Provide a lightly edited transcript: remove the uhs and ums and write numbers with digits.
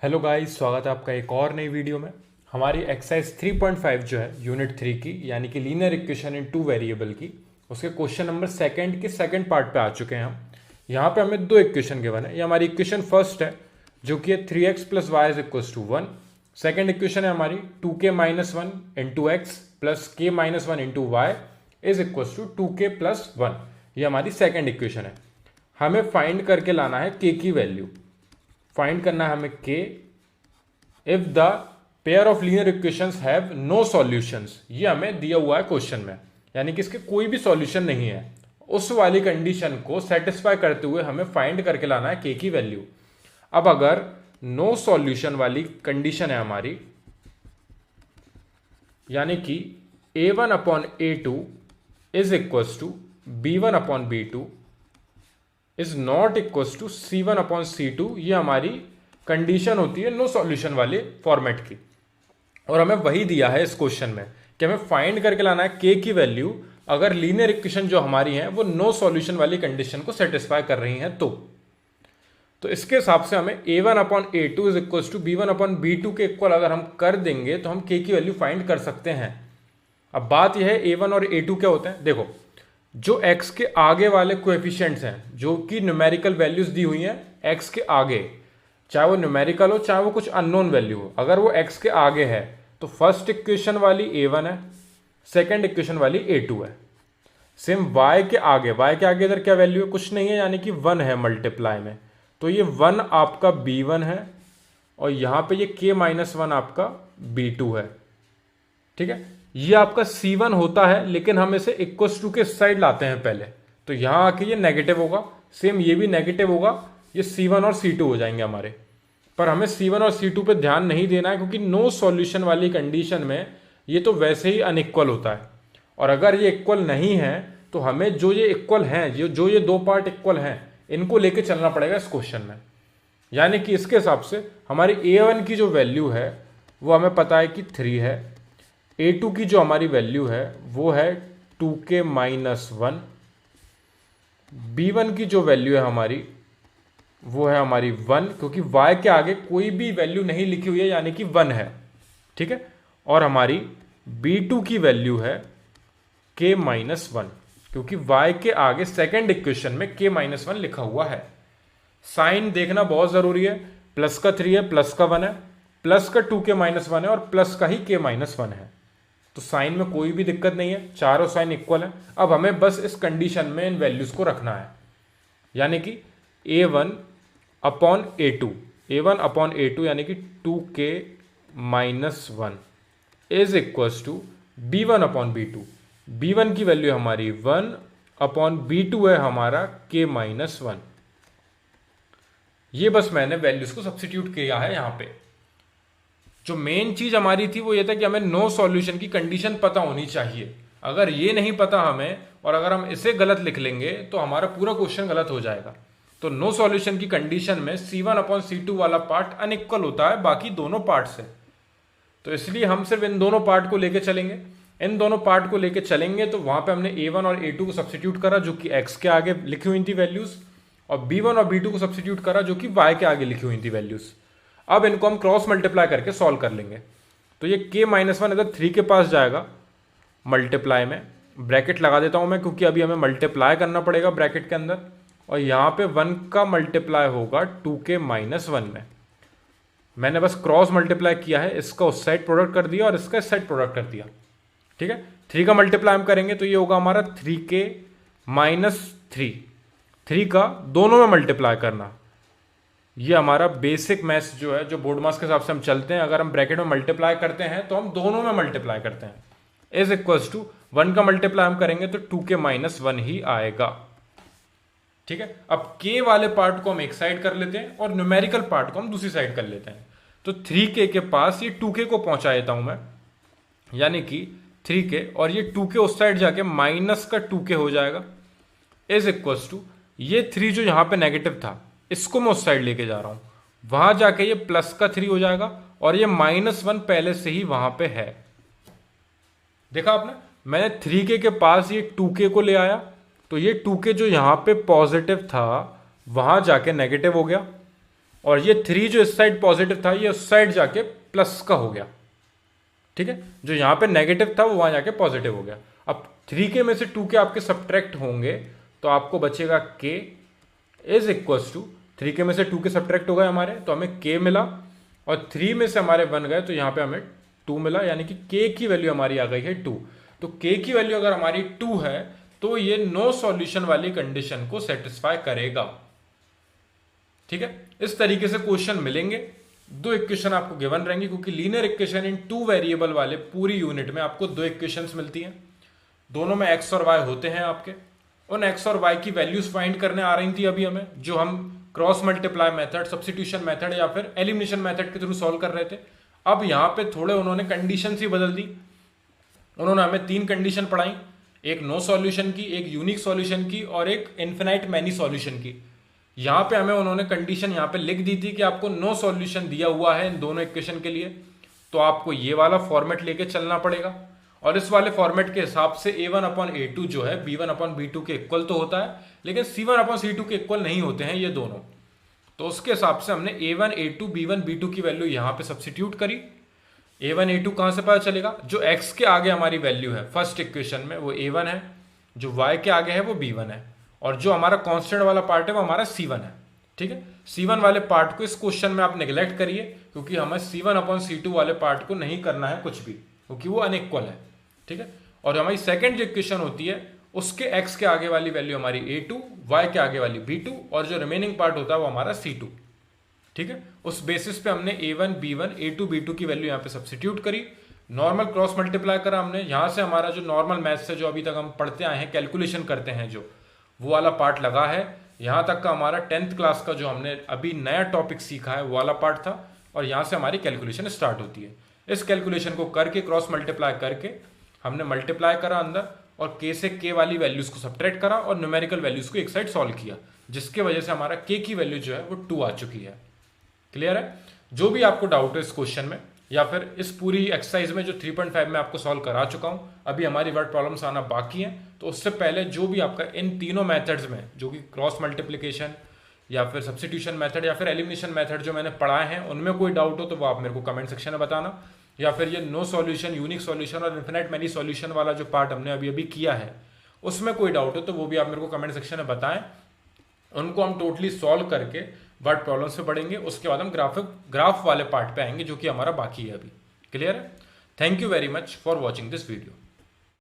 Hello guys, स्वागत है आपका एक और नई वीडियो में। हमारी एक्सरसाइज 3.5 जो है यूनिट 3 की, यानी कि linear equation in two variable की, उसके क्वेश्चन नंबर सेकंड के सेकंड पार्ट पे आ चुके हैं हम। यहाँ पे हमें दो इक्वेशन गिवन है। ये हमारी इक्वेशन फर्स्ट है जो कि है 3x plus y is equal to 1। Second equation है हमारी 2k minus one into x plus k minus one into y is equal to 2k plus 1। ये हमारी सेकेंड इक्वेशन है। हमें फाइंड करके लाना है k की वैल्यू। फाइंड करना है हमें k if the pair of linear equations have no solutions. ये हमें दिया हुआ है क्वेश्चन में, यानी कि इसके कोई भी सॉल्यूशन नहीं है। उस वाली कंडीशन को सेटिस्फाई करते हुए हमें फाइंड करके लाना है k की वैल्यू। अब अगर नो सॉल्यूशन वाली कंडीशन है हमारी, यानी कि a1 upon a2 is equal to b1 upon b2 is not equal to c1 upon c2, ये हमारी कंडीशन होती है नो सॉल्यूशन वाले फॉर्मेट की। और हमें वही दिया है इस क्वेश्चन में कि हमें फाइंड करके लाना है k की वैल्यू अगर लीनियर इक्वेशन जो हमारी है वो नो सॉल्यूशन वाली कंडीशन को सेटिस्फाई कर रही हैं तो इसके हिसाब से हमें a1 upon a2 is equal to b1 upon b2 के इक्वल अगर हम कर देंगे तो हम k की वैल्यू फाइंड कर सकते हैं। अब बात यह है a1 और a2 क्या होते हैं। देखो, जो x के आगे वाले कोएफिशिएंट्स हैं जो कि न्यूमेरिकल वैल्यूज दी हुई हैं x के आगे, चाहे वो न्यूमेरिकल हो चाहे वो कुछ अननोन वैल्यू हो, अगर वो x के आगे है तो फर्स्ट इक्वेशन वाली a1 है, सेकंड इक्वेशन वाली a2 है। सेम y के आगे इधर क्या वैल्यू है, कुछ नहीं है, यानी कि 1 है मल्टीप्लाई में, तो ये 1 आपका b1 है और यहां पे ये k माइनस 1 आपका b2 है। ठीक है, ये आपका c1 होता है, लेकिन हम इसे इक्वल्स टू के साइड लाते हैं पहले, तो यहां आके ये नेगेटिव होगा। सेम ये भी नेगेटिव होगा, ये c1 और c2 हो जाएंगे हमारे। पर हमें c1 और c2 पे ध्यान नहीं देना है, क्योंकि नो सॉल्यूशन वाली कंडीशन में ये तो वैसे ही अनइक्वल होता है। और अगर ये इक्वल नहीं है तो हमें जो ये इक्वल हैं, जो ये दो पार्ट इक्वल हैं, इनको लेके चलना पड़ेगा इस क्वेश्चन में। यानी कि इसके हिसाब से हमारी a1 की जो वैल्यू है वो हमें पता है कि 3 है, a2 की जो हमारी वैल्यू है वो है 2k माइनस 1, b1 की जो वैल्यू है हमारी वो है हमारी 1, क्योंकि y के आगे कोई भी वैल्यू नहीं लिखी हुई है, यानी कि 1 है। ठीक है, और हमारी b2 की वैल्यू है k माइनस 1, क्योंकि y के आगे सेकेंड इक्वेशन में k माइनस 1 लिखा हुआ है। साइन देखना बहुत जरूरी है, प्लस का 3 है, प्लस का 1 है, प्लस का 2k माइनस 1 है और प्लस का ही k माइनस 1 है, तो साइन में कोई भी दिक्कत नहीं है, चारों साइन इक्वल है। अब हमें बस इस कंडीशन में इन वैल्यूज को रखना है, यानी कि a1 upon a2, a1 upon a2 यानी कि 2k minus 1 is equal to b1 upon b2। b1 की वैल्यू हमारी 1 अपॉन b2 है हमारा k माइनस 1। ये बस मैंने वैल्यूज को सब्स्टिट्यूट किया है यहाँ पे। जो मेन चीज हमारी थी वो ये था कि हमें नो सॉल्यूशन की कंडीशन पता होनी चाहिए। अगर ये नहीं पता हमें और अगर हम इसे गलत लिख लेंगे तो हमारा पूरा क्वेश्चन गलत हो जाएगा। तो नो सॉल्यूशन की कंडीशन में c1 अपॉन c2 वाला पार्ट अनइक्वल होता है बाकी दोनों पार्ट से, तो इसलिए हम सिर्फ इन दोनों पार्ट को लेके चलेंगे। इन दोनों पार्ट को लेके चलेंगे तो वहां पे हमने a1 और a2 को सब्स्टिट्यूट करा जो कि x के आगे लिखी हुई थी वैल्यूज, और b1 और b2 को सब्स्टिट्यूट करा जो कि y के आगे लिखी हुई थी वैल्यूज। अब इनको हम क्रॉस मल्टीप्लाई करके सॉल्व कर लेंगे, तो ये k माइनस 1 इधर 3 के पास जाएगा मल्टीप्लाई में, ब्रैकेट लगा देता हूं मैं क्योंकि अभी हमें मल्टीप्लाई करना पड़ेगा ब्रैकेट के अंदर, और यहां पे 1 का मल्टीप्लाई होगा 2k माइनस 1 में। मैंने बस क्रॉस मल्टीप्लाई किया है, इसका उस साइड प्रोडक्ट कर दिया और इसका इस साइड प्रोडक्ट कर दिया। ठीक है, 3 का मल्टीप्लाई हम करेंगे तो ये होगा हमारा 3k माइनस 3 का दोनों में मल्टीप्लाई करना। ये हमारा बेसिक मैथ्स जो है, जो बोर्ड मास के हिसाब से हम चलते हैं, अगर हम ब्रैकेट में मल्टीप्लाई करते हैं तो हम दोनों में मल्टीप्लाई करते हैं। इज इक्वल्स टू 1 का मल्टीप्लाई हम करेंगे तो 2k माइनस 1 ही आएगा। ठीक है, अब k वाले पार्ट को हम एक साइड कर लेते हैं और न्यूमेरिकल पार्ट को हम दूसरी साइड कर लेते हैं। तो 3k के पास ये 2k को पहुंचा देता हूं मैं, यानी कि 3k और ये 2k उस साइड जाके माइनस का 2k हो जाएगा। इज इक्वल्स टू ये 3 जो यहां पे नेगेटिव था इसको मैं उस साइड लेके जा रहा हूं, वहां जाके ये प्लस का 3 हो जाएगा और ये माइनस 1 पहले से ही वहां पे है। देखा आपने, मैंने 3k के पास ये 2k को ले आया, तो ये 2k जो यहां पे पॉजिटिव था वहां जाके नेगेटिव हो गया, और ये 3 जो इस साइड पॉजिटिव था ये उस साइड जाके प्लस का हो गया, ठीक है। जो यहाँ पे नेगेटिव था वो वहां जाके पॉजिटिव हो गया। अब 3k में से 2k आपके सब्ट्रैक्ट होंगे तो आपको बचेगा k is equals to 3k में से 2k सब्ट्रैक्ट हो गए हमारे, तो हमें k मिला, और 3 में से हमारे बन गए तो यहाँ पे हमें 2 मिला, यानी कि k की वैल्यू हमारी आ गई है 2। तो k की वैल्यू अगर हमारी 2 है तो ये नो सॉल्यूशन वाली कंडीशन को सेटिस्फाई करेगा, ठीक है। इस तरीके से क्वेश्चन मिलेंगे, 2 इक्वेशन आपको गिवन रहेंगी, क्योंकि लीनियर इक्वेशन इन 2 वेरिएबल वाले पूरी यूनिट में आपको 2 इक्वेशंस मिलती हैं, दोनों में x और y होते हैं आपके। उन x और y की वैल्यूज फाइंड करने आ रही थी अभी हमें, जो हम cross multiply method, substitution method या फिर एलिमिनेशन मेथड के थ्रू सॉल्व कर रहे थे। अब यहाँ पे थोड़े उन्होंने कंडीशन ही बदल दी, उन्होंने हमें 3 कंडीशन पढ़ाई, एक नो सॉल्यूशन की, एक यूनिक सॉल्यूशन की और एक इन्फिनाइट मैनी सॉल्यूशन की। यहाँ पे हमें उन्होंने कंडीशन यहाँ पे लिख दी थी कि आपको नो सॉल्यूशन दिया हुआ है इन दोनों इक्वेशन के लिए, तो आपको ये वाला फॉर्मेट लेके चलना पड़ेगा, और इस वाले फॉर्मेट के हिसाब से a1/a2 जो है b1/b2 के इक्वल तो होता है, लेकिन c1/c2 के इक्वल नहीं होते हैं ये दोनों। तो उसके हिसाब से हमने a1 a2 b1 b2 की वैल्यू यहाँ पे सब्स्टिट्यूट करी। a1 a2 कहाँ से पता चलेगा, जो x के आगे हमारी वैल्यू है फर्स्ट इक्वेशन में वो a1 है, जो y के आगे है वो b1 है, और जो हमारा कांस्टेंट वाला पार्ट है वो हमारा c1 है, ठीक है। c1 वाले पार्ट को इस क्वेश्चन में आप नेग्लेक्ट करिए, क्योंकि हमें c1/c2 वाले पार्ट को नहीं करना है कुछ भी, क्योंकि वो अनइक्वल है, ठीक है। और हमारी सेकंड जो इक्वेशन होती है उसके x के आगे वाली वैल्यू हमारी a2, y के आगे वाली b2, और जो रिमेनिंग पार्ट होता है वो हमारा c2, ठीक है। उस बेसिस पे हमने a1 b1 a2 b2 की वैल्यू यहाँ पे सब्स्टिट्यूट करी, नॉर्मल क्रॉस मल्टीप्लाई करा हमने। यहाँ से हमारा जो नॉर्मल मैथ्स है, जो अभी तक हम पढ़ते आए हैं, कैलकुलेशन करते हैं जो, वो वाला पार्ट लगा है। यहाँ तक का हमारा 10th क्लास का जो हमने अभी नया टॉपिक सीखा है वो वाला पार्ट था, और यहाँ से हमारी कैलकुलेशन स्टार्ट होती है। इस कैलकुलेशन को करके, क्रॉस मल्टीप्लाई करके हमने मल्टीप्लाई करा अंदर, और k से k वाली वैल्यूज को सब्ट्रैक्ट करा और न्यूमेरिकल वैल्यूज को एक साइड सॉल्व किया, जिसके वजह से हमारा k की वैल्यू जो है वो 2 आ चुकी है। क्लियर है। जो भी आपको डाउट है इस क्वेश्चन में या फिर इस पूरी एक्सरसाइज में जो 3.5 में आपको सॉल्व करा चुका हूं, अभी हमारी वर्ड प्रॉब्लम्स आना बाकी हैं, तो उससे पहले जो भी आपका इन तीनों मेथड्स में, जो कि क्रॉस मल्टीप्लिकेशन या फिर सब्स्टिट्यूशन मेथड या फिर एलिमिनेशन मेथड जो मैंने पढ़ाए हैं, उनमें कोई डाउट हो तो वो आप मेरे को कमेंट सेक्शन में बताना, या फिर ये नो सॉल्यूशन, यूनिक सॉल्यूशन और इन्फिनाइट मैनी सॉल्यूशन वाला जो पार्ट हमने अभी अभी किया है उसमें कोई डाउट हो तो वो भी आप मेरे को कमेंट सेक्शन में बताएं। उनको हम टोटली सॉल्व करके वर्ड प्रॉब्लम्स पे पढ़ेंगे, उसके बाद हम ग्राफ वाले पार्ट पे आएंगे जो कि हमारा बाकी है अभी। क्लियर है। Thank you very much for watching this video.